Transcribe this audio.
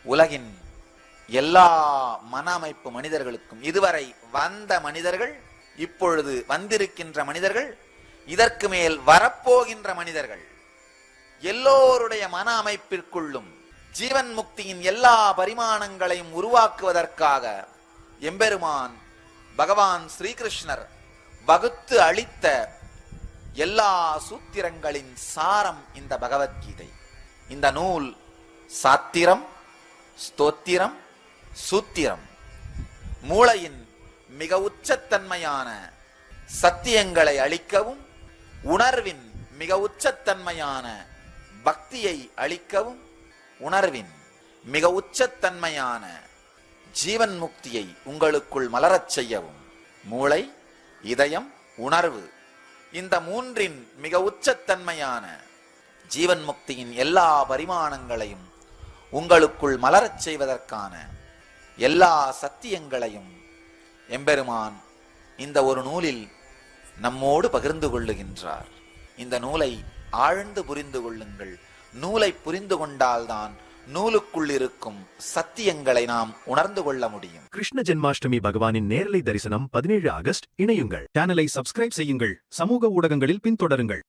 உலகின் எல்லா மன அமைப்பு மனிதர்களுக்கும், இதுவரை வந்த மனிதர்கள், இப்பொழுது வந்திருக்கின்ற மனிதர்கள், இதற்கு மேல் வரப்போகின்ற மனிதர்கள் எல்லோருடைய மன அமைப்பிற்குள்ளும் ஜீவன் முக்தியின் எல்லா பரிமாணங்களையும் உருவாக்குவதற்காக எம்பெருமான் பகவான் ஸ்ரீகிருஷ்ணர் வகுத்து அளித்த எல்லா சூத்திரங்களின் சாரம் இந்த பகவத்கீதை. இந்த நூல் சாத்திரம், ஸ்தோத்திரம், சூத்திரம், மூளையின் மிக உச்சத்தன்மையான சத்தியங்களை அளிக்கவும், உணர்வின் மிக உச்சத்தன்மையான பக்தியை அளிக்கவும், உணர்வின் மிக உச்சத்தன்மையான ஜீவன் முக்தியை உங்களுக்குள் மலரச் செய்யவும், மூளை, இதயம், உணர்வு, இந்த மூன்றின் மிக உச்சத்தன்மையான ஜீவன் முக்தியின் எல்லா பரிமாணங்களையும் உங்களுக்குள் மலரச் செய்வதற்கான எல்லா சத்தியங்களையும் எம்பெருமான் இந்த ஒரு நூலில் நம்மோடு பகிர்ந்து கொள்ளுகின்றார். இந்த நூலை ஆழ்ந்து புரிந்து கொள்ளுங்கள். நூலை புரிந்து கொண்டால்தான் நூலுக்குள் இருக்கும் சத்தியங்களை நாம் உணர்ந்து கொள்ள முடியும். கிருஷ்ண ஜென்மாஷ்டமி பகவானின் நேரலை தரிசனம் 17 ஆகஸ்ட். இணையுங்கள். சேனலை சப்ஸ்கிரைப் செய்யுங்கள். சமூக ஊடகங்களில் பின்தொடருங்கள்.